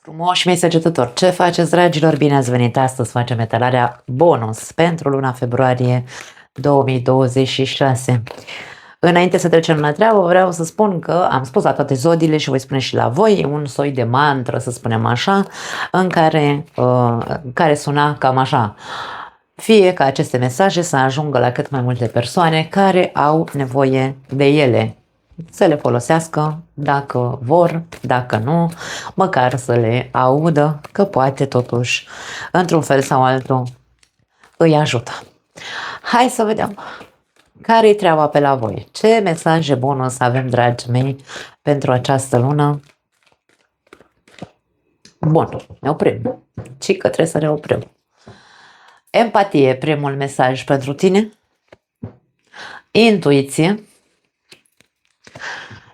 Frumoși mei săgetători, ce faceți, dragilor? Bine ați venit! Astăzi facem etalarea bonus pentru luna februarie 2026. Înainte să trecem la treabă, vreau să spun că am spus la toate zodiile și voi spune și la voi un soi de mantră, să spunem așa, în care suna cam așa. Fie ca aceste mesaje să ajungă la cât mai multe persoane care au nevoie de ele. Să le folosească dacă vor, dacă nu, măcar să le audă, că poate totuși, într-un fel sau altul, îi ajută. Hai să vedem care-i treaba pe la voi. Ce mesaje bonus avem, dragi mei, pentru această lună? Bun, ne oprim. Ci că trebuie să ne oprim. Empatie, primul mesaj pentru tine. Intuiție.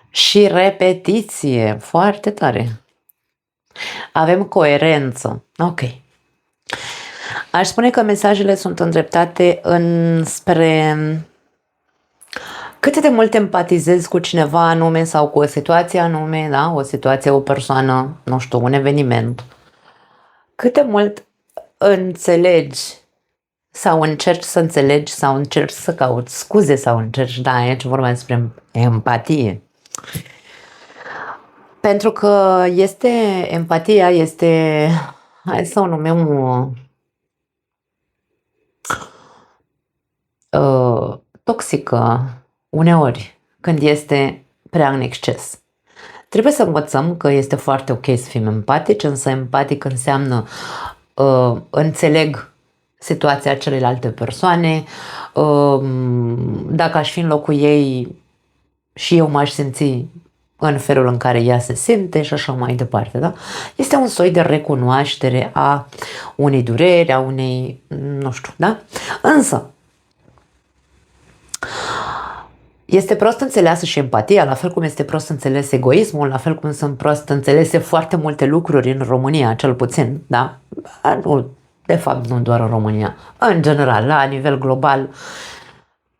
Și repetiție, foarte tare. Avem coerență. Ok. Aș spune că mesajele sunt îndreptate înspre cât de mult empatizezi cu cineva anume sau cu o situație anume, da? O situație, o persoană, nu știu, un eveniment. Cât de mult înțelegi sau încerci să înțelegi sau încerci să cauți scuze sau încerci, da, aici vorba despre empatie. Pentru că empatia este, hai să o numim toxică uneori, când este prea în exces. Trebuie să învățăm că este foarte ok să fim empatici, însă empatic înseamnă înțeleg situația celelalte persoane, dacă aș fi în locul ei și eu m-aș simți în felul în care ea se simte și așa mai departe. Da? Este un soi de recunoaștere a unei dureri, a unei, nu știu, da? Însă, este prost înțeleasă și empatia, la fel cum este prost înțeles egoismul, la fel cum sunt prost înțelese foarte multe lucruri în România, cel puțin, da? Nu, de fapt, nu doar în România. În general, la nivel global,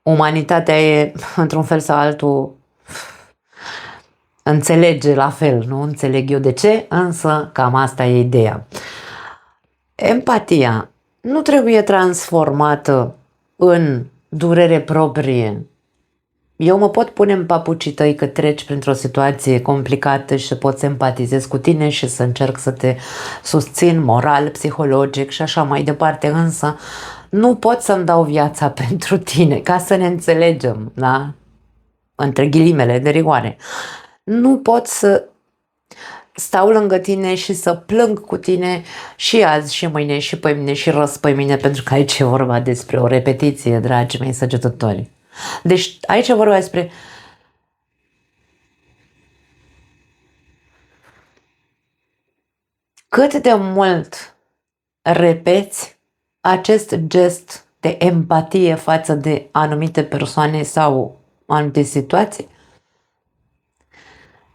umanitatea e, într-un fel sau altul, înțelege la fel, nu înțeleg eu de ce, însă cam asta e ideea. Empatia nu trebuie transformată în durere proprie. Eu mă pot pune în papucii tăi că treci printr-o situație complicată și să pot să empatizez cu tine și să încerc să te susțin moral, psihologic și așa mai departe, însă nu pot să-mi dau viața pentru tine, ca să ne înțelegem, da? Între ghilimele de rigoare. Nu pot să stau lângă tine și să plâng cu tine și azi, și mâine, și păimâine, și răspăimâine, pentru că aici e vorba despre o repetiție, dragii mei săgetători. Deci aici e vorba despre cât de mult repeți acest gest de empatie față de anumite persoane sau anumite situații.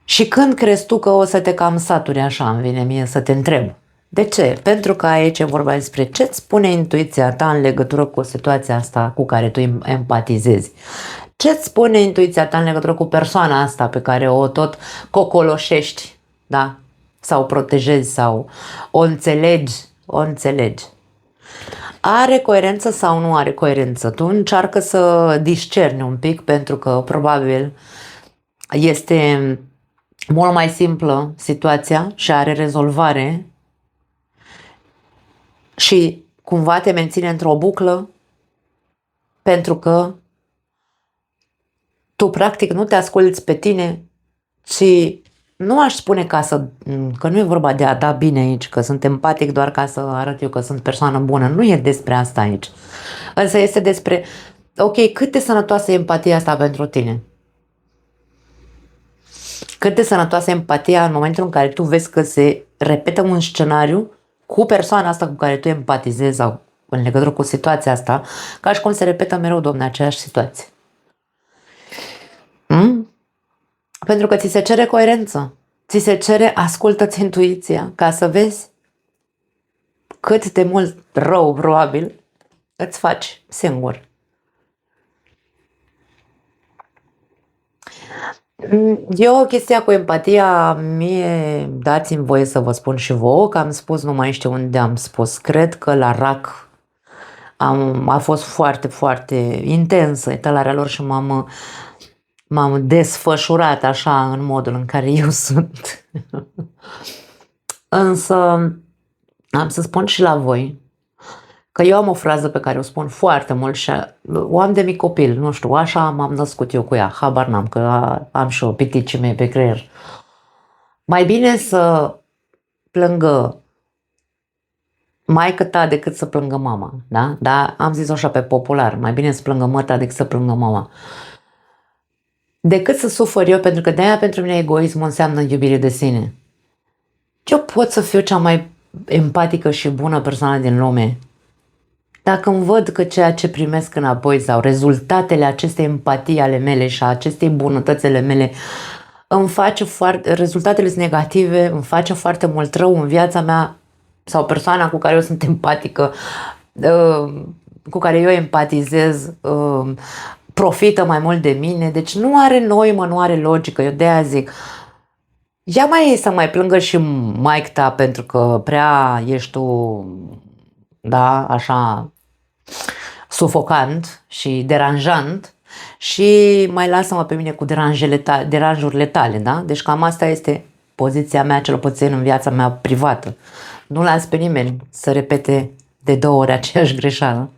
Și când crezi tu că o să te cam saturi, așa îmi vine mie să te întreb. De ce? Pentru că aici e vorba despre ce-ți spune intuiția ta în legătură cu situația asta cu care tu empatizezi. Ce-ți spune intuiția ta în legătură cu persoana asta pe care o tot cocoloșești, da? Sau protejezi sau o înțelegi. Are coerență sau nu are coerență? Tu încearcă să discerni un pic, pentru că probabil este mult mai simplă situația și are rezolvare și cumva te menține într-o buclă, pentru că tu practic nu te asculți pe tine, ci nu aș spune că nu e vorba de a da bine aici, că sunt empatic doar ca să arăt eu că sunt persoană bună. Nu e despre asta aici. Însă este despre, ok, cât de sănătoasă e empatia asta pentru tine? Cât de sănătoasă e empatia în momentul în care tu vezi că se repetă un scenariu cu persoana asta cu care tu empatizezi sau în legătură cu situația asta, ca și cum se repetă mereu, domne, aceeași situație. Pentru că ți se cere coerență, ți se cere ascultă-ți intuiția, ca să vezi cât de mult rău probabil îți faci singur. Eu, chestia cu empatia, mie dați-mi voie să vă spun și vouă, că am spus, nu mai știu unde am spus, cred că la RAC a fost foarte, foarte intensă etalarea lor și m-am desfășurat așa în modul în care eu sunt. Însă am să spun și la voi că eu am o frază pe care o spun foarte mult și o am de mic copil, nu știu, așa m-am născut eu cu ea, habar n-am, că am și o piticii mei pe creier. Mai bine să plângă maică ta decât să plângă mama, da? Dar am zis așa pe popular, mai bine să plângă măta decât să plângă mama. Decât să sufăr eu, pentru că de-aia pentru mine egoismul înseamnă iubire de sine. Eu pot să fiu cea mai empatică și bună persoană din lume. Dacă îmi văd că ceea ce primesc înapoi sau rezultatele acestei empatii ale mele și a acestei bunătăți ale mele îmi face rezultatele sunt negative, îmi face foarte mult rău în viața mea sau persoana cu care eu sunt empatică, cu care eu empatizez, profită mai mult de mine, deci nu are noimă, nu are logică, eu de-aia zic, ia mai să mai plângă și maică ta pentru că prea ești tu, da, așa, sufocant și deranjant și mai lasă-mă pe mine cu deranjurile tale, da? Deci cam asta este poziția mea, cel puțin în viața mea privată. Nu las pe nimeni să repete de 2 ori aceeași greșeală.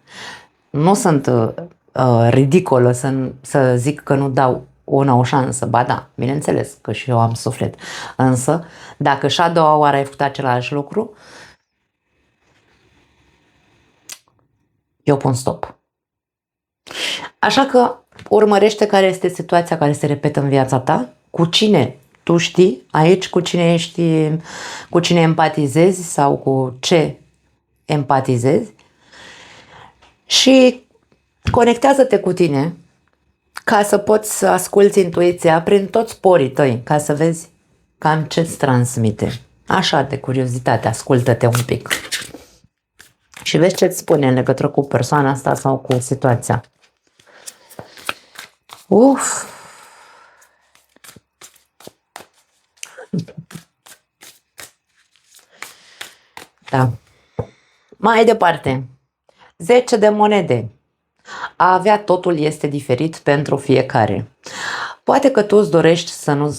Nu sunt ridicolă să zic că nu dau o șansă. Ba da, bineînțeles că și eu am suflet. Însă, dacă și a doua oară ai făcut același lucru, eu pun stop. Așa că urmărește care este situația care se repetă în viața ta, cu cine tu știi aici, cu cine empatizezi sau cu ce empatizezi și conectează-te cu tine ca să poți să asculți intuiția prin toți porii tăi, ca să vezi cam ce-ți transmite. Așa de curiozitate, ascultă-te un pic și vezi ce-ți spune în legătură cu persoana asta sau cu situația. Uf! Da. Mai departe. 10 de monede. A avea totul este diferit pentru fiecare. Poate că tu îți dorești să nu...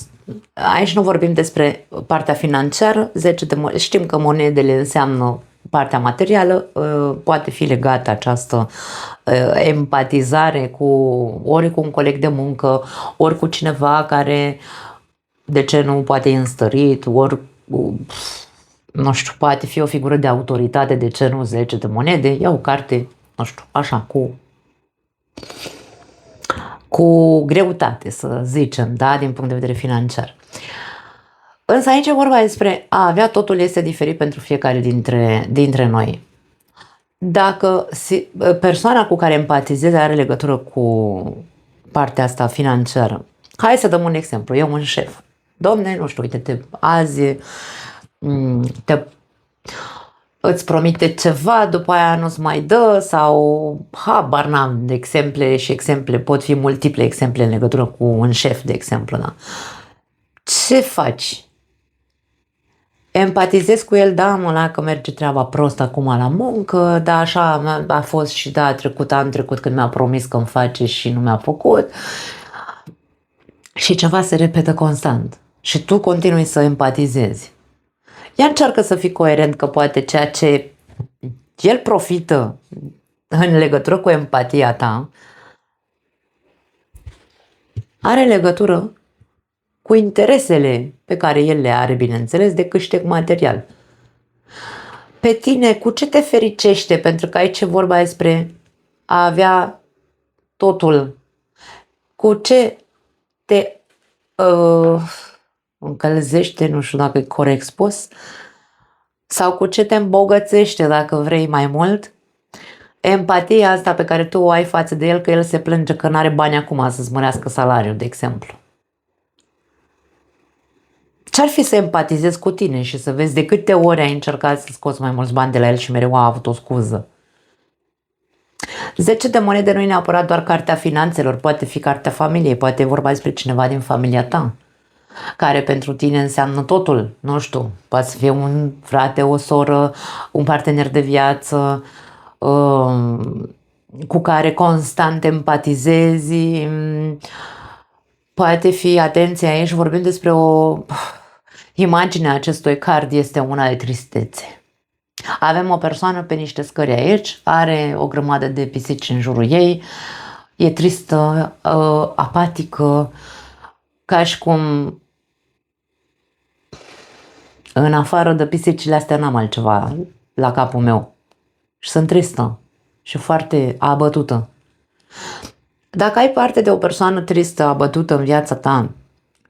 Aici nu vorbim despre partea financiară. 10 de monede. Știm că monedele înseamnă partea materială. Poate fi legată această empatizare ori cu un coleg de muncă, ori cu cineva care, de ce nu, poate e înstărit, ori, nu știu, poate fi o figură de autoritate, de ce nu 10 de monede, ia o carte, nu știu, așa, cu greutate, să zicem, da, din punct de vedere financiar. Însă aici e vorba despre a avea totul este diferit pentru fiecare dintre noi. Dacă persoana cu care empatizezi are legătură cu partea asta financiară, hai să dăm un exemplu, eu un șef. Domne, nu știu, uite, azi îți promite ceva, după aia nu-ți mai dă sau habar n-am de exemple și exemple, pot fi multiple exemple în legătură cu un șef, de exemplu. Da? Ce faci? Empatizezi cu el, da, mă, că merge treaba prost acum la muncă, da, așa a fost și da, anul trecut când mi-a promis că îmi face și nu mi-a făcut. Și ceva se repetă constant. Și tu continui să empatizezi. Ia încearcă să fii coerent, că poate ceea ce el profită în legătură cu empatia ta are legătură cu interesele pe care el le are, bineînțeles, de câștig material. Pe tine, cu ce te fericește? Pentru că aici e vorba despre a avea totul. Cu ce te încălzește, nu știu dacă e corect spus, sau cu ce te îmbogățește, dacă vrei mai mult, empatia asta pe care tu o ai față de el, că el se plânge că nu are bani acum să-ți mărească salariul, de exemplu. Ce-ar fi să empatizezi cu tine și să vezi de câte ori ai încercat să scoți mai mulți bani de la el și mereu a avut o scuză? 10 de monede nu e neapărat doar cartea finanțelor, poate fi cartea familiei, poate e vorba despre cineva din familia ta, care pentru tine înseamnă totul, nu știu, poate să fie un frate, o soră, un partener de viață, cu care constant empatizezi, poate fi, atenție aici, vorbim despre imaginea acestui card este una de tristețe. Avem o persoană pe niște scări aici, are o grămadă de pisici în jurul ei, e tristă, apatică, ca și cum în afară de pisicile astea n-am altceva la capul meu. Și sunt tristă și foarte abătută. Dacă ai parte de o persoană tristă, abătută în viața ta,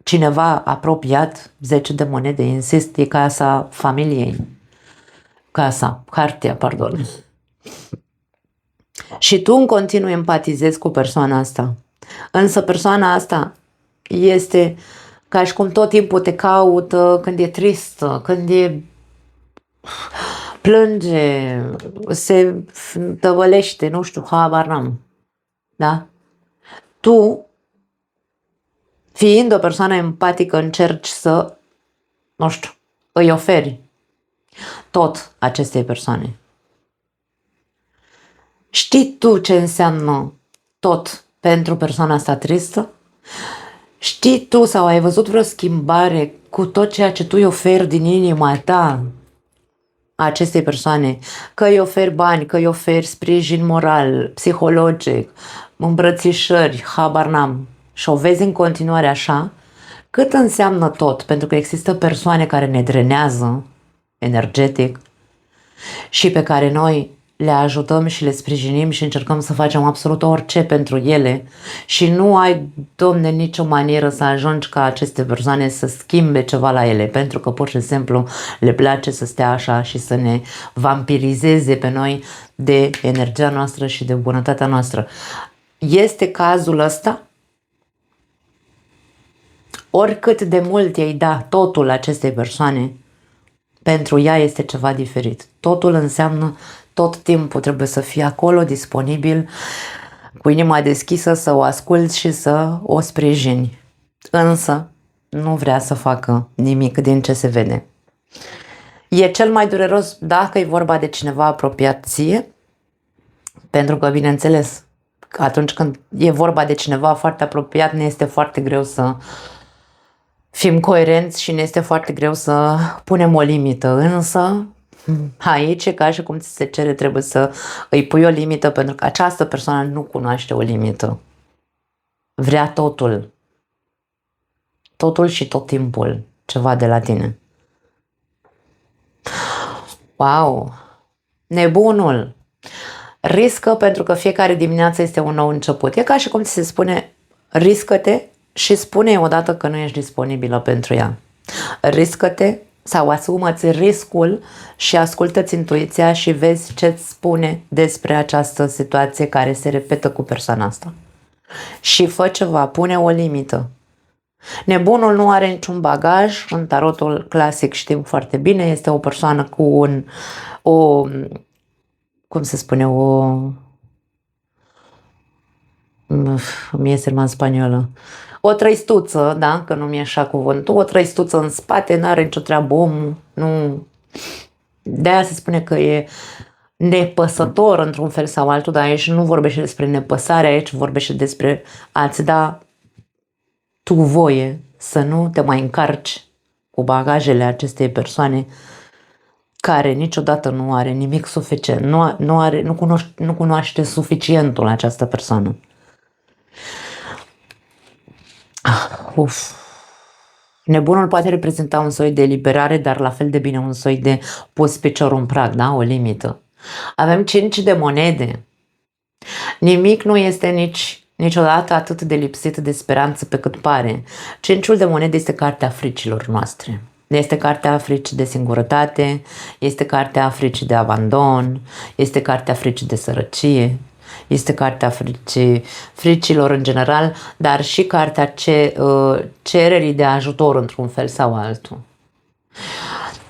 cineva apropiat, 10 de monede, insist, e casa familiei. Cartea, pardon. Și tu în continuu empatizezi cu persoana asta. Însă persoana asta este ca și cum tot timpul te caută când e tristă, când e plânge, se tăvălește, nu știu, habar n-am. Da? Tu, fiind o persoană empatică, încerci să, nu știu, îi oferi tot acestei persoane. Știi tu ce înseamnă tot pentru persoana asta tristă? Știi tu sau ai văzut vreo schimbare cu tot ceea ce tu îi oferi din inima ta acestei persoane? Că îi oferi bani, că îi oferi sprijin moral, psihologic, îmbrățișări, habar n-am. Și o vezi în continuare așa? Cât înseamnă tot? Pentru că există persoane care ne drenează energetic și pe care noi le ajutăm și le sprijinim și încercăm să facem absolut orice pentru ele și nu ai, Domne, nicio manieră să ajungi ca aceste persoane să schimbe ceva la ele, pentru că pur și simplu le place să stea așa și să ne vampirizeze pe noi de energia noastră și de bunătatea noastră. Este cazul ăsta? Oricât de mult ei da totul acestei persoane, pentru ea este ceva diferit. Totul înseamnă tot timpul trebuie să fie acolo, disponibil, cu inima deschisă, să o asculți și să o sprijini. Însă nu vrea să facă nimic din ce se vede. E cel mai dureros dacă e vorba de cineva apropiat ție, pentru că, bineînțeles, atunci când e vorba de cineva foarte apropiat, ne este foarte greu să fim coerenți și ne este foarte greu să punem o limită, însă aici e ca și cum ți se cere, trebuie să îi pui o limită, pentru că această persoană nu cunoaște o limită. Vrea totul. Totul și tot timpul ceva de la tine. Wow! Nebunul! Riscă, pentru că fiecare dimineață este un nou început. E ca și cum ți se spune, riscă-te și spune odată că nu ești disponibilă pentru ea. Riscă-te sau asumă-ți riscul și ascultă-ți intuiția și vezi ce-ți spune despre această situație care se repetă cu persoana asta. Și fă ceva, pune o limită. Nebunul nu are niciun bagaj, în tarotul clasic știm foarte bine, este o persoană cu cum se spune, mi iese în spaniolă, o trăistuță, da, că nu mi-e așa cuvântul, o trăistuță în spate, n-are nicio treabă, omul, nu. De-aia se spune că e nepăsător într-un fel sau altul, dar aici nu vorbește despre nepăsare, aici vorbește despre a-ți da tu voie să nu te mai încarci cu bagajele acestei persoane care niciodată nu are nimic suficient, nu cunoaște suficientul această persoană. Nebunul poate reprezenta un soi de eliberare, dar la fel de bine un soi de pus piciorul în prag, da? O limită. Avem 5 de monede. Nimic nu este niciodată atât de lipsit de speranță pe cât pare. 5-ul de monede este cartea fricilor noastre. Este cartea fricii de singurătate, este cartea fricii de abandon, este cartea fricii de sărăcie, este cartea fricilor în general, dar și cartea cererii de ajutor într-un fel sau altul.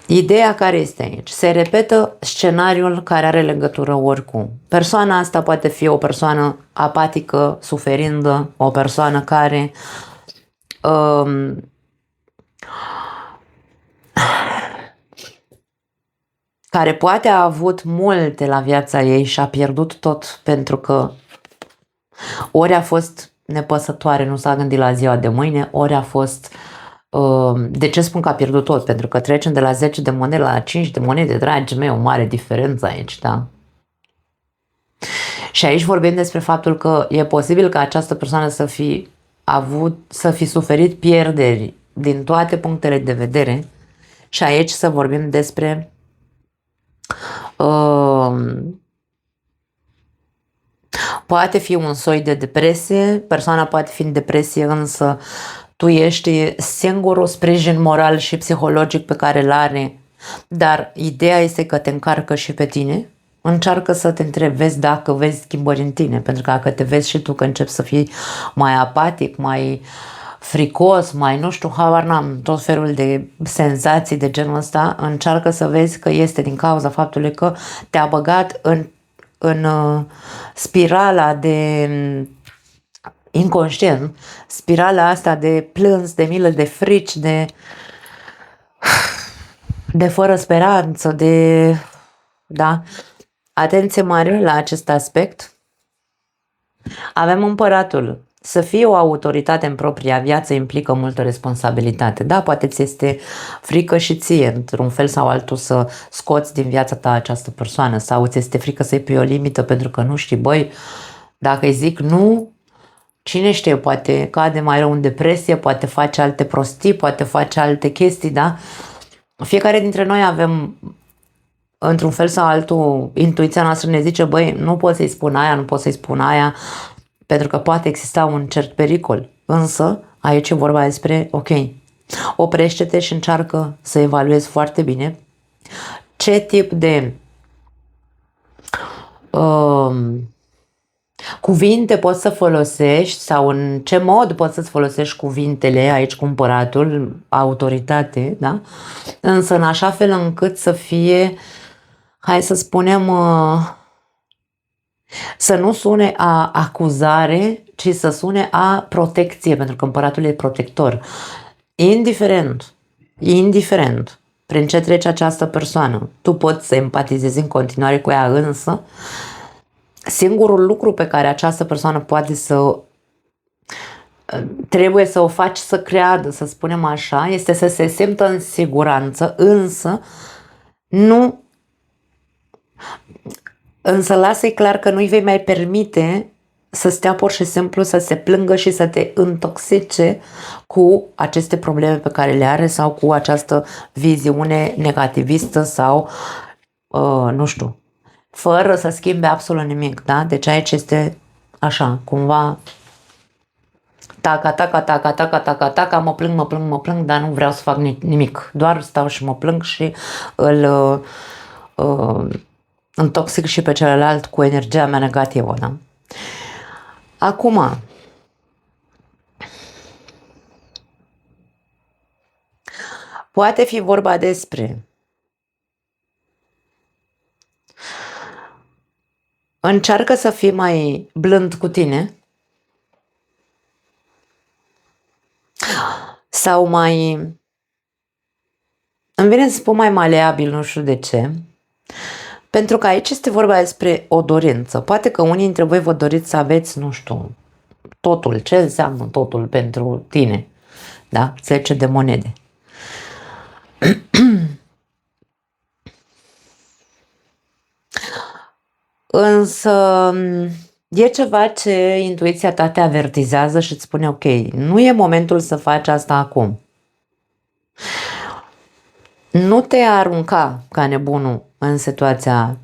Ideea care este aici? Se repetă scenariul care are legătură oricum. Persoana asta poate fi o persoană apatică, suferindă, o persoană care poate a avut multe la viața ei și a pierdut tot pentru că ori a fost nepăsătoare, nu s-a gândit la ziua de mâine, ori a fost... De ce spun că a pierdut tot? Pentru că trecem de la 10 de monede la 5 de monede, dragii mei, o mare diferență aici, da? Și aici vorbim despre faptul că e posibil ca această persoană să fi suferit pierderi din toate punctele de vedere și aici să vorbim despre poate fi un soi de depresie, persoana poate fi în depresie, însă tu ești singurul sprijin moral și psihologic pe care îl are, dar ideea este că te încarcă și pe tine. Încearcă să te întrebi, vezi dacă vezi schimbări în tine, pentru că dacă te vezi și tu că începi să fii mai apatic, mai fricos, mai nu știu, habar n-am, tot felul de senzații de genul ăsta, încearcă să vezi că este din cauza faptului că te-a băgat în spirala de inconștient, spirala asta de plâns, de milă, de frici, de fără speranță, da? Atenție mare la acest aspect. Avem împăratul. Să fii o autoritate în propria viață implică multă responsabilitate. Da, poate ți este frică și ție, într-un fel sau altul, să scoți din viața ta această persoană sau ți este frică să-i pui o limită pentru că nu știi, băi, dacă îi zic nu, cine știe, poate cade mai rău în depresie, poate face alte prostii, poate face alte chestii, da? Fiecare dintre noi avem, într-un fel sau altul, intuiția noastră ne zice, băi, nu pot să-i spun aia, nu pot să-i spun aia, pentru că poate exista un cert pericol. Însă, aici e vorba despre, ok, oprește-te și încearcă să evaluezi foarte bine ce tip de cuvinte poți să folosești sau în ce mod poți să-ți folosești cuvintele aici cu împăratul, autoritate, da? Însă în așa fel încât să fie, hai să spunem, să nu sune a acuzare, ci să sune a protecție, pentru că împăratul e protector. Indiferent prin ce trece această persoană, tu poți să empatizezi în continuare cu ea, însă singurul lucru pe care această persoană trebuie să o faci să creadă, să spunem așa, este să se simtă în siguranță, însă lasă-i clar că nu-i vei mai permite să stea pur și simplu să se plângă și să te intoxice cu aceste probleme pe care le are sau cu această viziune negativistă sau nu știu, fără să schimbe absolut nimic, da? Deci aici este așa, cumva taca, mă plâng, dar nu vreau să fac nimic, doar stau și mă plâng și îl intoxic și pe celălalt cu energia mea negativă, da? Acum, poate fi vorba despre încearcă să fii mai blând cu tine sau mai, îmi vine să spun mai maleabil, nu știu de ce, pentru că aici este vorba despre o dorință. Poate că unii dintre voi vă doriți să aveți, nu știu, totul. Ce înseamnă totul pentru tine? Da? 10 de monede. Însă e ceva ce intuiția ta te avertizează și îți spune, ok, nu e momentul să faci asta acum. Nu te arunca ca nebunul în situația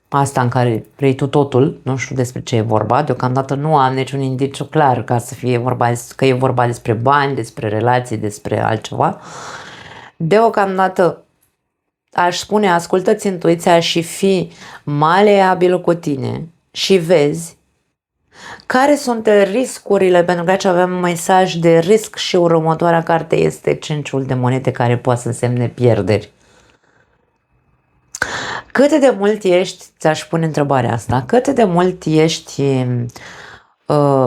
asta în care vrei tu totul, nu știu despre ce e vorba, deocamdată nu am niciun indiciu clar ca să fie vorba, că e vorba despre bani, despre relații, despre altceva. Deocamdată aș spune, ascultă-ți intuiția și fii maleabil cu tine și vezi care sunt riscurile, pentru că aici avem un mesaj de risc și următoarea carte este 5-ul de monede, care poate să însemne pierderi. Cât de mult ești, ți-aș pune întrebarea asta, cât de mult ești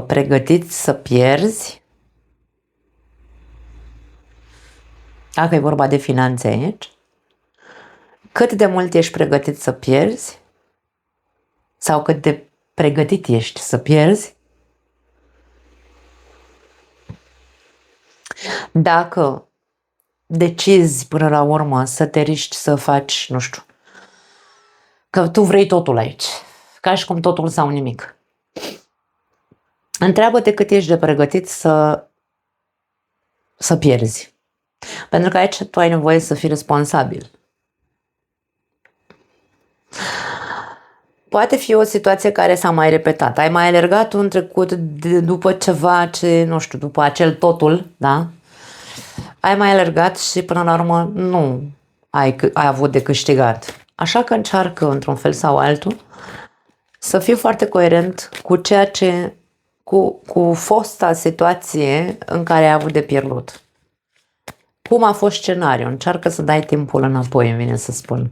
pregătit să pierzi, dacă e vorba de finanțe aici, cât de mult ești pregătit să pierzi sau cât de pregătit ești să pierzi dacă decizi până la urmă să te riști să faci, nu știu, că tu vrei totul aici, ca și cum totul sau nimic. Întreabă-te cât ești de pregătit să pierzi. Pentru că aici tu ai nevoie să fii responsabil. Poate fi o situație care s-a mai repetat. Ai mai alergat în trecut după ceva ce, nu știu, după acel totul, da? Ai mai alergat și până la urmă nu ai avut de câștigat. Așa că încearcă într-un fel sau altul să fii foarte coerent cu ceea ce, cu fosta situație în care ai avut de pierdut. Cum a fost scenariul? Încearcă să dai timpul înapoi, îmi vine să spun.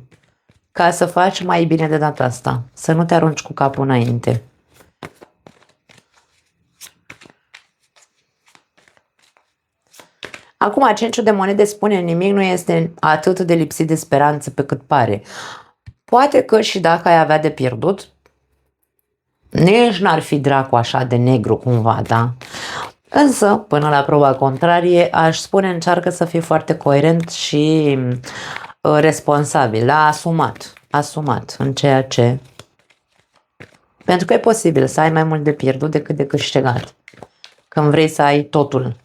Ca să faci mai bine de data asta. Să nu te arunci cu capul înainte. Acum, 5 de monede spune nimic nu este atât de lipsit de speranță pe cât pare. Poate că și dacă ai avea de pierdut, nici n-ar fi dracu așa de negru cumva, da? Însă, până la proba contrarie, aș spune încearcă să fii foarte coerent și responsabil, da? Asumat în ceea ce... Pentru că e posibil să ai mai mult de pierdut decât de câștigat. Când vrei să ai totul.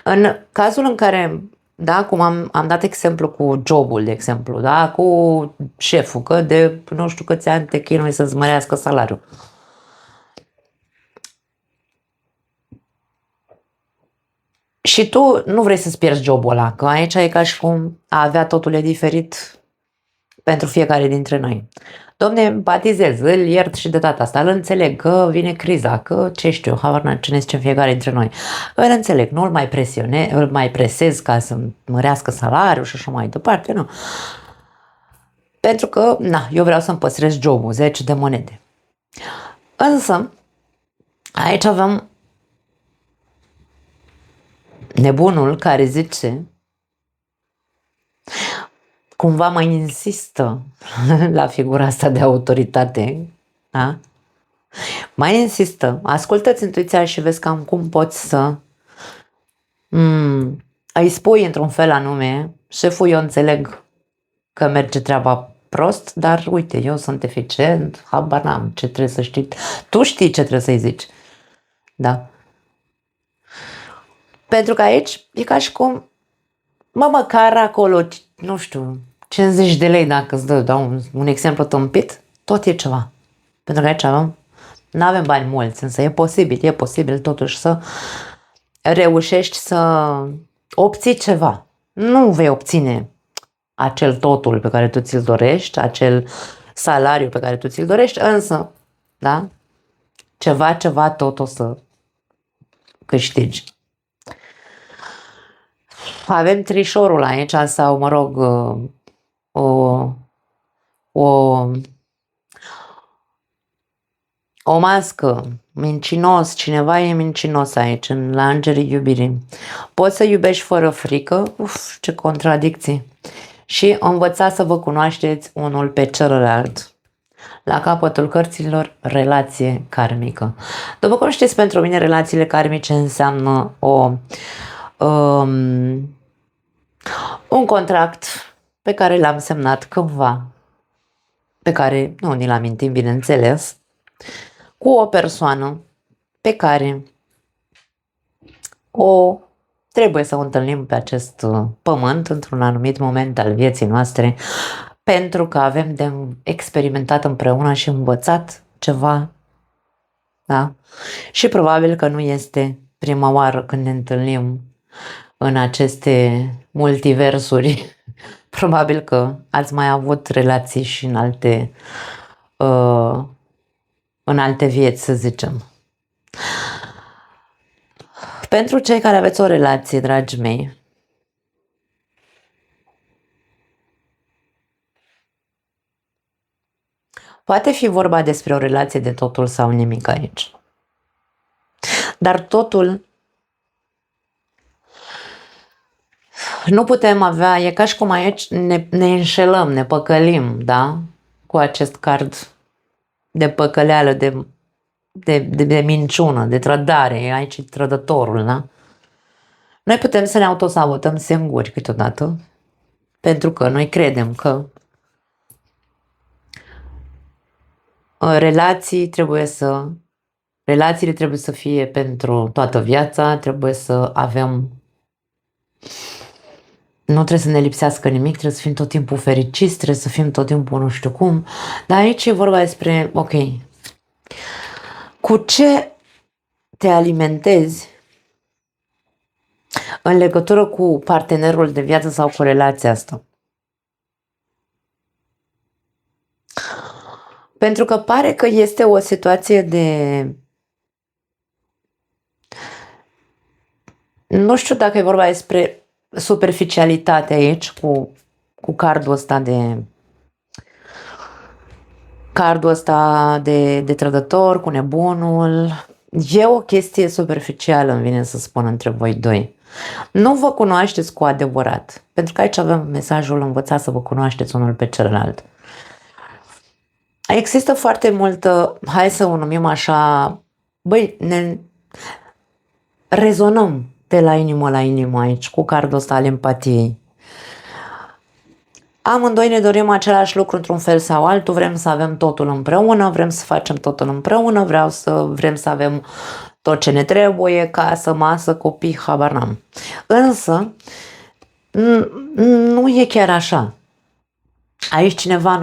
În cazul în care, da, cum am dat exemplu cu jobul, de exemplu, da, cu șeful, că de nu știu câți ani te chinui să-ți mărească salariul. Și tu nu vrei să-ți pierzi jobul ăla, că aici e ca și cum a avea totul e diferit pentru fiecare dintre noi. Dom'le, empatizez, îl iert și de data asta, îl înțeleg că vine criza, că ce știu, habar n-am ce ne zice fiecare dintre noi. Îl înțeleg, nu îl mai presez ca să mărească salariul și așa mai departe, nu. Pentru că, na, eu vreau să-mi păstrez jobul, 10 de monede. Însă, aici avem nebunul care zice, cumva mai insistă la figura asta de autoritate, da? Mai insistă, ascultă-ți intuiția și vezi cam cum poți să îi spui într-un fel anume, șeful, eu înțeleg că merge treaba prost, dar uite, eu sunt eficient, habar n-am ce trebuie să știi, tu știi ce trebuie să-i zici, da? Pentru că aici e ca și cum, măcar acolo, nu știu, 50 de lei dacă îți dau un exemplu tâmpit, tot e ceva. Pentru că aici nu avem bani mulți, însă e posibil totuși să reușești să obții ceva. Nu vei obține acel totul pe care tu ți-l dorești, acel salariu pe care tu ți-l dorești, însă, da? Ceva tot o să câștigi. Avem trișorul aici sau, mă rog, o mască, mincinos, cineva e mincinos aici, la Îngerii Iubirii. Poți să iubești fără frică? Uf, ce contradicții! Și învățați să vă cunoașteți unul pe celălalt. La capătul cărților, relație karmică. După cum știți, pentru mine relațiile karmice înseamnă un contract pe care l-am semnat cândva, pe care nu ni-l amintim, bineînțeles, cu o persoană pe care o trebuie să o întâlnim pe acest pământ într-un anumit moment al vieții noastre, pentru că avem de experimentat împreună și învățat ceva, da? Și probabil că nu este prima oară când ne întâlnim în aceste multiversuri. Probabil că ați mai avut relații și în alte vieți, să zicem. Pentru cei care aveți o relație, dragii mei, Poate fi vorba despre o relație de totul sau nimic aici. Dar totul nu putem avea, e ca și cum aici ne înșelăm, ne păcălim, da? Cu acest card de păcăleală, de minciună, de trădare, e aici trădătorul, da? Noi putem să ne autosabotăm singuri câteodată, pentru că noi credem că relațiile trebuie să fie pentru toată viața, trebuie să avem, nu trebuie să ne lipsească nimic, trebuie să fim tot timpul fericiți, trebuie să fim tot timpul nu știu cum, dar aici e vorba despre, ok, cu ce te alimentezi în legătură cu partenerul de viață sau cu relația asta. Pentru că pare că este o situație de... Nu știu dacă e vorba despre superficialitate aici cu cardul ăsta de trădător, cu nebunul. E o chestie superficială, îmi vine să spun, între voi doi. Nu vă cunoașteți cu adevărat. Pentru că aici avem mesajul învățat să vă cunoașteți unul pe celălalt. Există foarte multă, hai să o numim așa, băi, ne rezonăm de la inimă la inimă aici, cu cardul ăsta al empatiei. Amândoi ne dorim același lucru într-un fel sau altul, vrem să avem totul împreună, vrem să facem totul împreună, vrem să avem tot ce ne trebuie, casă, masă, copii, habar n-am. Însă, nu e chiar așa. Aici cineva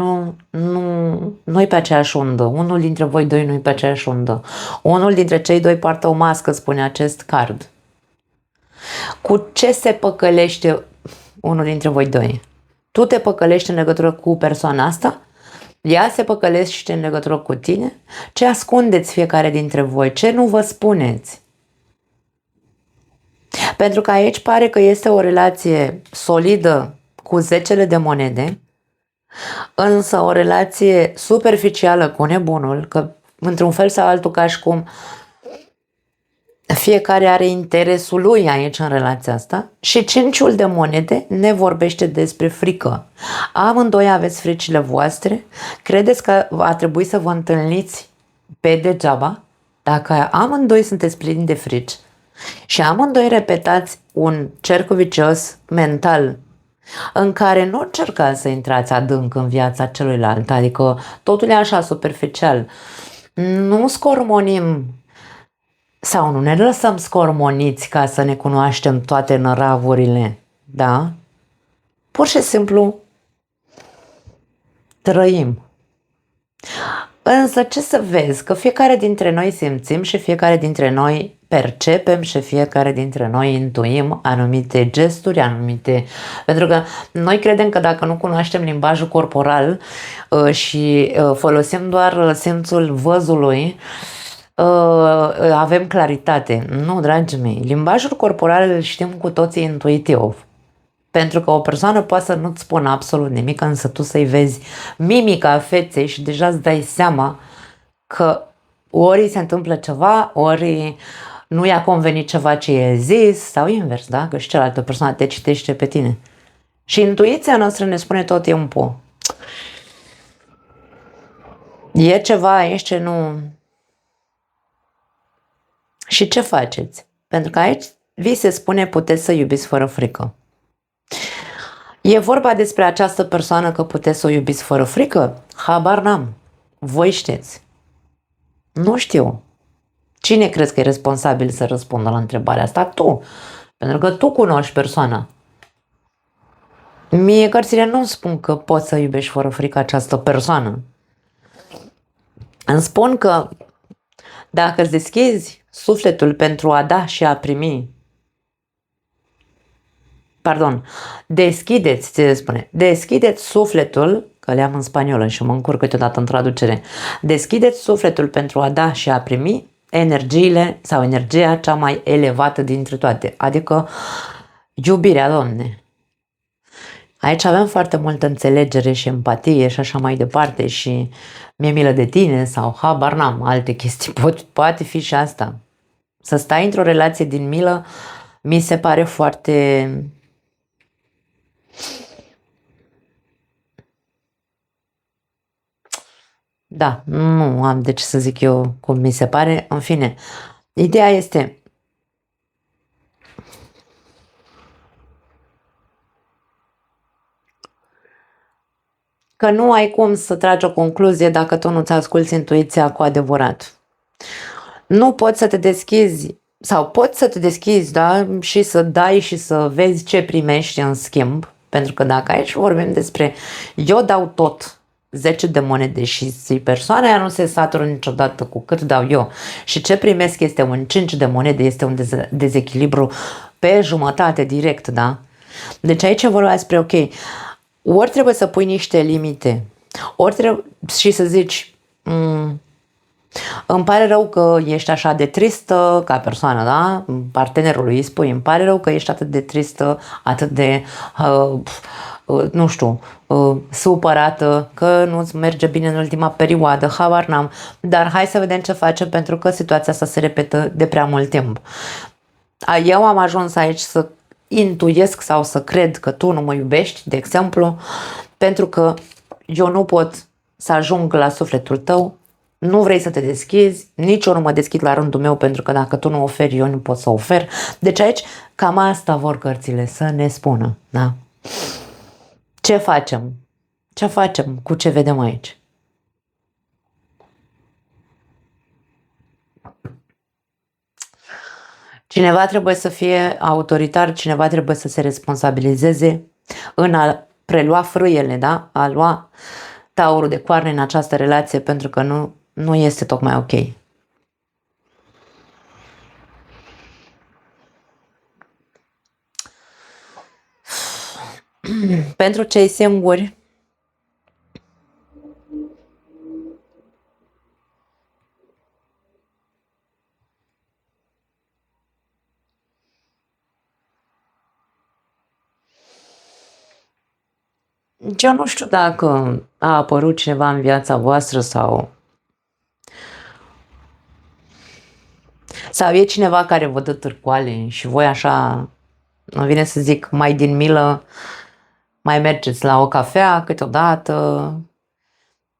nu e pe aceeași undă. Unul dintre voi doi nu e pe aceeași undă. Unul dintre cei doi poartă o mască, spune acest card. Cu ce se păcălește unul dintre voi doi? Tu te păcălești în legătură cu persoana asta? Ea se păcălește în legătură cu tine? Ce ascundeți fiecare dintre voi? Ce nu vă spuneți? Pentru că aici pare că este o relație solidă cu zecele de monede, însă o relație superficială cu nebunul, că într-un fel sau altul ca și cum fiecare are interesul lui aici în relația asta, și cinciul de monede ne vorbește despre frică. Amândoi aveți fricile voastre, credeți că va trebui să vă întâlniți pe degeaba? Dacă amândoi sunteți plini de frici și amândoi repetați un cerc vicios mental în care nu încercați să intrați adânc în viața celuilalt, adică totul e așa superficial, nu scormonim sau nu ne lăsăm scormoniți ca să ne cunoaștem toate năravurile, da? Pur și simplu trăim. Însă ce să vezi? Că fiecare dintre noi simțim și fiecare dintre noi percepem și fiecare dintre noi intuim anumite gesturi, Pentru că noi credem că dacă nu cunoaștem limbajul corporal și folosim doar simțul văzului, avem claritate. Nu, dragii mei, limbajul corporal îl știm cu toții intuitiv. Pentru că o persoană poate să nu-ți spună absolut nimic, însă tu să-i vezi mimica feței și deja îți dai seama că ori se întâmplă ceva, ori nu i-a convenit ceva ce e zis, sau invers, da? Că și cealaltă persoană te citește pe tine. Și intuiția noastră ne spune tot timpul: e ceva aici ce nu... Și ce faceți? Pentru că aici vi se spune puteți să iubiți fără frică. E vorba despre această persoană că puteți să o iubiți fără frică? Habar n-am. Voi știți. Nu știu. Cine crezi că e responsabil să răspundă la întrebarea asta? Tu. Pentru că tu cunoști persoana. Mie cărțile nu spun că poți să iubești fără frică această persoană. Îmi spun că dacă îți deschizi sufletul pentru a da și a primi, deschideți sufletul, că le-am în spaniolă și mă încurc câteodată în traducere, deschideți sufletul pentru a da și a primi energiile sau energia cea mai elevată dintre toate, adică iubirea, Doamne. Aici avem foarte multă înțelegere și empatie și așa mai departe și mi-e milă de tine sau habar n-am, alte chestii. Poate fi și asta. Să stai într-o relație din milă mi se pare foarte... Da, nu am de ce să zic eu cum mi se pare. În fine, ideea este... că nu ai cum să tragi o concluzie dacă tu nu-ți asculți intuiția cu adevărat. Nu poți să te deschizi, sau poți să te deschizi, da, și să dai și să vezi ce primești în schimb, pentru că dacă aici vorbim despre eu dau tot 10 de monede și persoana aia nu se satură niciodată cu cât dau eu și ce primesc este un 5 de monede, este un dezechilibru pe jumătate direct, da? Deci aici vorba despre, ok, ori trebuie să pui niște limite, ori trebuie și să zici, îmi pare rău că ești așa de tristă ca persoană, da? Partenerului îi spui, îmi pare rău că ești atât de tristă, atât de, nu știu, supărată, că nu-ți merge bine în ultima perioadă, habar n-am, dar hai să vedem ce facem pentru că situația asta se repetă de prea mult timp. Eu am ajuns aici să intuiesc sau să cred că tu nu mă iubești, de exemplu, pentru că eu nu pot să ajung la sufletul tău, nu vrei să te deschizi, nici eu nu mă deschid la rândul meu pentru că dacă tu nu oferi, eu nu pot să ofer. Deci aici cam asta vor cărțile să ne spună, da? Ce facem? Ce facem cu ce vedem aici? Cineva trebuie să fie autoritar, cineva trebuie să se responsabilizeze în a prelua frâiele, da? A lua taurul de coarne în această relație pentru că nu este tocmai ok. Pentru cei singuri, eu nu știu dacă a apărut cineva în viața voastră sau e cineva care vă dă târcoale și voi așa, îmi vine să zic, mai din milă, mai mergeți la o cafea câteodată,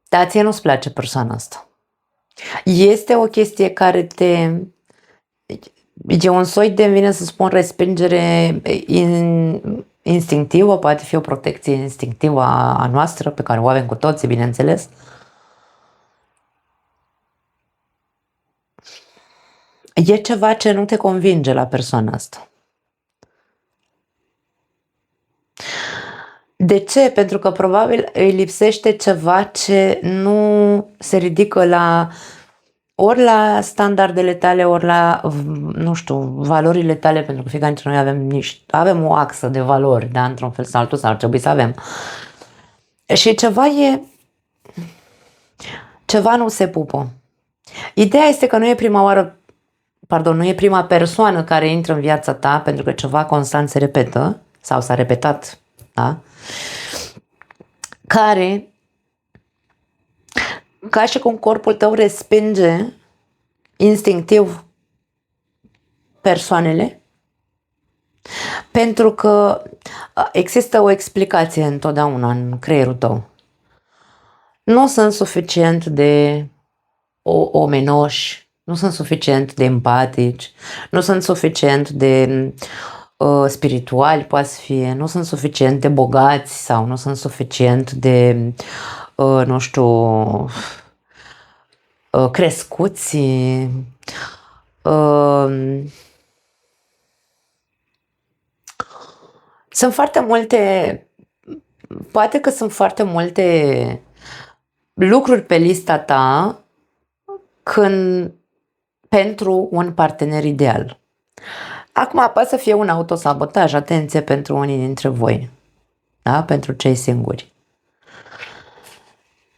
dar ție nu-ți place persoana asta. Este o chestie care e un soi de, îmi vine să spun, respingere instinctivă, poate fi o protecție instinctivă a noastră, pe care o avem cu toții, bineînțeles. E ceva ce nu te convinge la persoana asta. De ce? Pentru că probabil îi lipsește ceva ce nu se ridică ori la standardele tale, ori la, nu știu, valorile tale, pentru că fiecare dintre noi avem o axă de valori, da, într-un fel sau altul, sau ar trebui să avem. Și ceva nu se pupă. Ideea este că nu e prima oară, nu e prima persoană care intră în viața ta, pentru că ceva constant se repetă, sau s-a repetat, da? Care, ca și cum corpul tău respinge instinctiv persoanele, pentru că există o explicație întotdeauna în creierul tău. Nu sunt suficient de omenoși, nu sunt suficient de empatici, nu sunt suficient de spirituali, poate să fie, nu sunt suficient de bogați sau nu sunt suficient de, nu știu, crescuți. Sunt foarte multe, poate că sunt foarte multe lucruri pe lista ta pentru un partener ideal. Acum poate să fie un autosabotaj, atenție pentru unii dintre voi, da? Pentru cei singuri.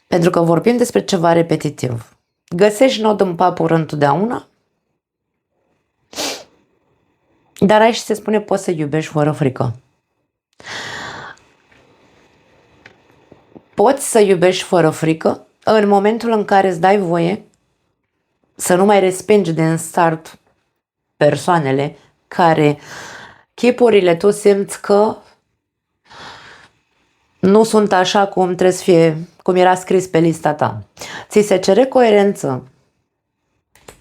Pentru că vorbim despre ceva repetitiv. Găsești nod în papură întotdeauna, dar aici se spune poți să iubești fără frică. Poți să iubești fără frică în momentul în care îți dai voie să nu mai respingi din start persoanele care chipurile tu simți că nu sunt așa cum trebuie să fie, cum era scris pe lista ta. Ți se cere coerență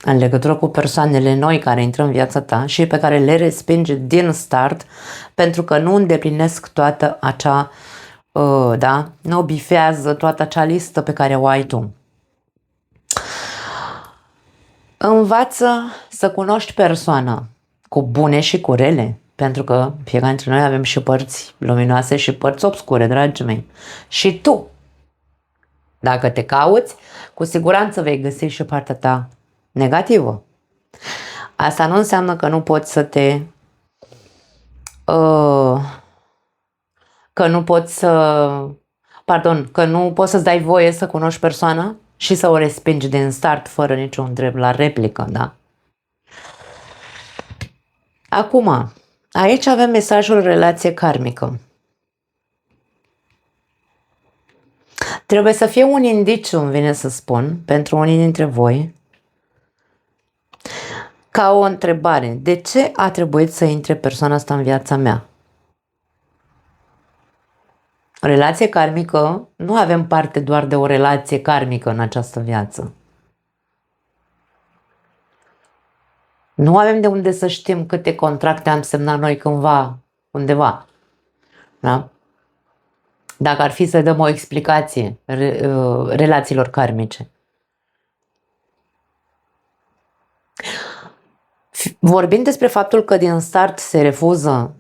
în legătură cu persoanele noi care intră în viața ta și pe care le respingi din start pentru că nu îndeplinesc toată acea, da, nu bifează toată acea listă pe care o ai tu. Învață să cunoști persoana cu bune și cu rele, pentru că fiecare dintre noi avem și părți luminoase și părți obscure, dragii mei. Și tu, dacă te cauți, cu siguranță vei găsi și partea ta negativă. Asta nu înseamnă că nu poți să te... că nu poți să... Pardon, că nu poți să-ți dai voie să cunoști persoana și să o respingi din start fără niciun drept la replică, da? Acum, aici avem mesajul relație karmică. Trebuie să fie un indiciu, îmi vine să spun, pentru unii dintre voi, ca o întrebare. De ce a trebuit să intre persoana asta în viața mea? Relație karmică, nu avem parte doar de o relație karmică în această viață. Nu avem de unde să știm câte contracte am semnat noi cândva, undeva. Da? Dacă ar fi să dăm o explicație relațiilor karmice. Vorbind despre faptul că din start se refuză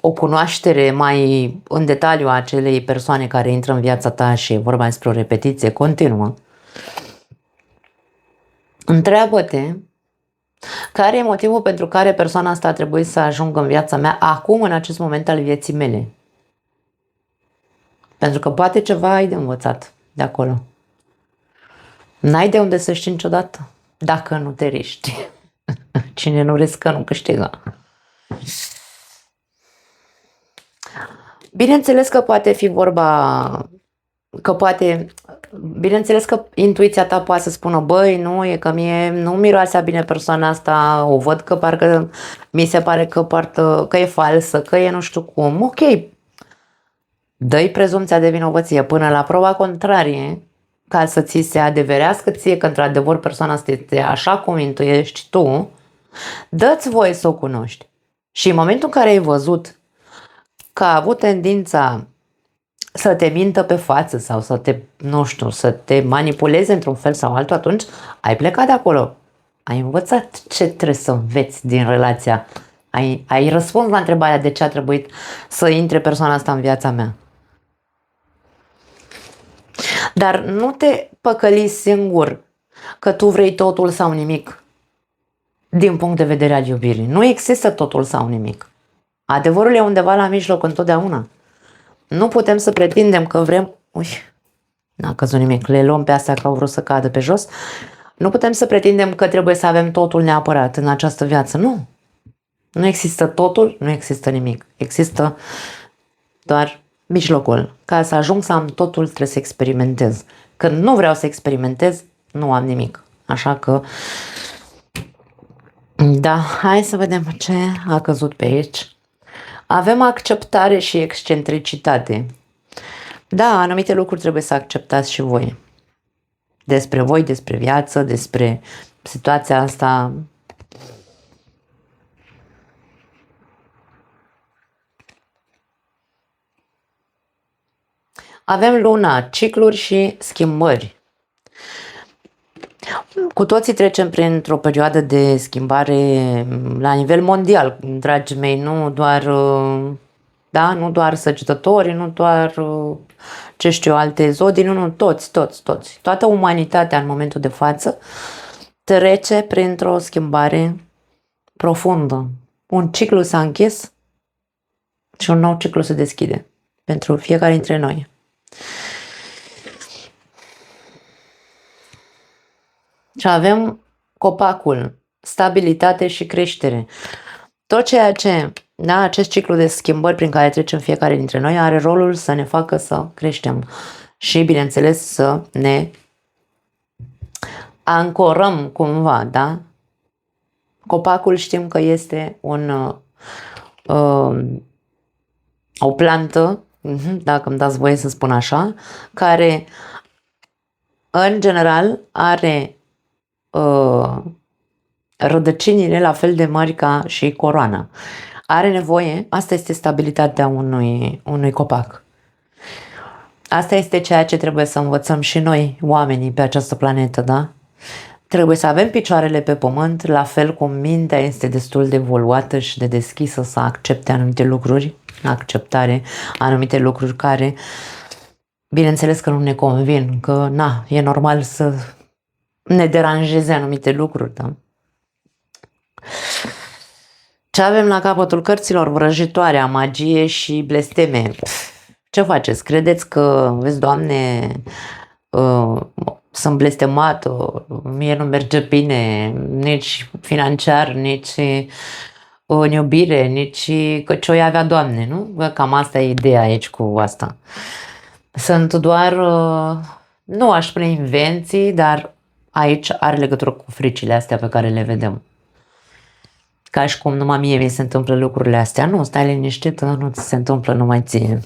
o cunoaștere mai în detaliu a acelei persoane care intră în viața ta și e vorba despre o repetiție continuă, întreabă-te care e motivul pentru care persoana asta a trebuit să ajungă în viața mea acum, în acest moment al vieții mele. Pentru că poate ceva ai de învățat de acolo. N-ai de unde să știi niciodată dacă nu te riști. Cine nu riscă, nu câștigă. Bineînțeles că poate fi vorba, bineînțeles că intuiția ta poate să spună, băi, nu, e că mie nu miroasea bine persoana asta, o văd că parcă mi se pare că e falsă, că e nu știu cum. Ok, dă-i prezumția de vinovăție până la proba contrarie, ca să ți se adeverească ție că într-adevăr persoana asta este așa cum intuiești tu, dă-ți voie să o cunoști. Și în momentul în care ai văzut că a avut tendința să te mintă pe față sau să te, nu știu, să te manipuleze într-un fel sau altul, atunci ai plecat de acolo. Ai învățat ce trebuie să înveți din relația. Ai răspuns la întrebarea de ce a trebuit să intre persoana asta în viața mea. Dar nu te păcăli singur că tu vrei totul sau nimic din punct de vedere al iubirii. Nu există totul sau nimic. Adevărul e undeva la mijloc întotdeauna. Nu putem să pretindem că vrem... Ui, n-a căzut nimic. Le luăm pe astea că au vrut să cadă pe jos. Nu putem să pretindem că trebuie să avem totul neapărat în această viață. Nu. Nu există totul, nu există nimic. Există doar mijlocul. Ca să ajung să am totul, trebuie să experimentez. Când nu vreau să experimentez, nu am nimic. Așa că... Da, hai să vedem ce a căzut pe aici. Avem acceptare și excentricitate. Da, anumite lucruri trebuie să acceptați și voi. Despre voi, despre viață, despre situația asta. Avem luna, cicluri și schimbări. Cu toții trecem printr-o perioadă de schimbare la nivel mondial, dragii mei, nu doar, da, nu doar săgetătorii, nu doar, ce știu, alte zodii, nu, toți. Toată umanitatea în momentul de față trece printr-o schimbare profundă. Un ciclu s-a închis și un nou ciclu se deschide pentru fiecare dintre noi. Și avem copacul, stabilitate și creștere. Tot ceea ce Da, acest ciclu de schimbări prin care trecem fiecare dintre noi are rolul să ne facă să creștem și, bineînțeles, să ne ancorăm cumva, da? Copacul știm că este o plantă, dacă îmi dați voie să spun așa, care în general are rădăcinile la fel de mari ca și coroana. Are nevoie, asta este stabilitatea unui copac. Asta este ceea ce trebuie să învățăm și noi, oamenii pe această planetă, da? Trebuie să avem picioarele pe pământ, la fel cum mintea este destul de evoluată și de deschisă să accepte anumite lucruri, acceptare, anumite lucruri care, bineînțeles că nu ne convin, că na, e normal să ne deranjeze anumite lucruri, da? Ce avem la capătul cărților? Vrăjitoarea, magie și blesteme. Ce faceți? Credeți că, vezi, Doamne, sunt blestemată, mie nu merge bine, nici financiar, nici în iubire, nici că ce-o avea, Doamne, nu? Cam asta e ideea aici cu asta. Sunt doar, nu aș spune invenții, dar aici are legătură cu fricile astea pe care le vedem. Ca și cum numai mie mi se întâmplă lucrurile astea. Nu, stai liniștită, nu ți se întâmplă numai ție.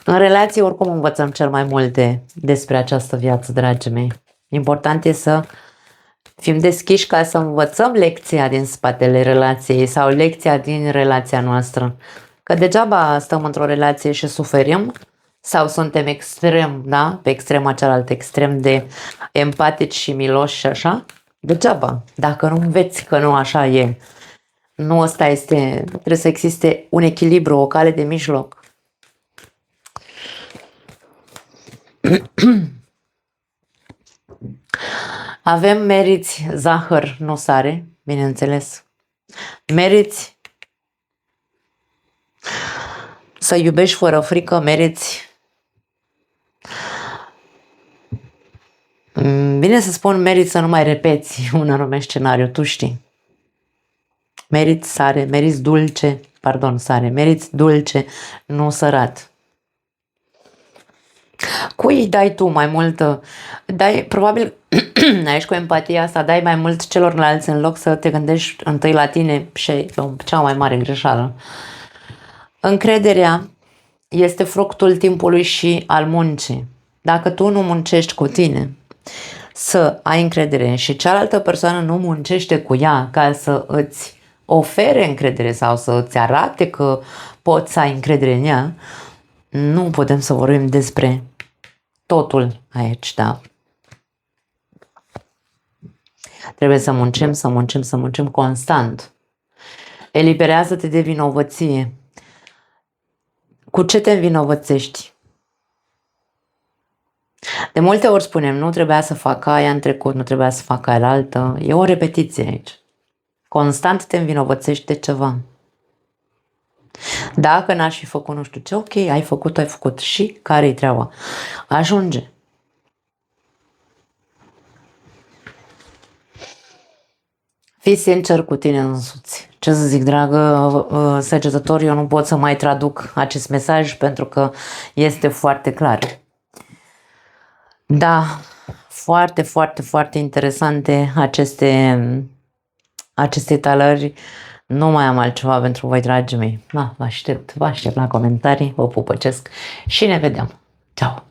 În relații oricum învățăm cel mai multe despre această viață, dragii mei. Important e să fim deschiși ca să învățăm lecția din spatele relației sau lecția din relația noastră. Că degeaba stăm într-o relație și suferim sau suntem extrem, da? Pe extrema cealaltă, extrem de empatici și miloși și așa. Degeaba, dacă nu înveți că nu așa e. Nu ăsta este, trebuie să existe un echilibru, o cale de mijloc. Avem meriți zahăr, nu sare, bineînțeles. Meriți să iubești fără frică, meriți. Bine să spun, meriți să nu mai repeți un anume scenariu, tu știi. Meriți sare, meriți dulce, pardon, sare, meriți dulce, nu sărat. Cui dai tu mai multă? Dai, probabil, aici cu empatia asta, dai mai mult celorlalți în loc să te gândești întâi la tine și cea mai mare greșeală. Încrederea este fructul timpului și al muncii. Dacă tu nu muncești cu tine să ai încredere și cealaltă persoană nu muncește cu ea ca să îți ofere încredere sau să îți arate că poți să ai încredere în ea, nu putem să vorbim despre totul aici, da? Trebuie să muncim, să muncim, să muncim constant. Eliberează-te de vinovăție. Cu ce te învinovățești? De multe ori spunem, nu trebuia să fac aia în trecut, nu trebuia să fac aia la altă. E o repetiție aici. Constant te învinovățești de ceva. Dacă n-aș fi făcut nu știu ce, ok, ai făcut. Și care-i treaba? Ajunge. Fii sincer cu tine însuți. Ce să zic, dragă săgetător, eu nu pot să mai traduc acest mesaj pentru că este foarte clar. Da, foarte, foarte, foarte interesante aceste talări. Nu mai am altceva pentru voi, dragii mei. Da, vă aștept la comentarii, vă pupăcesc și ne vedem. Ceau!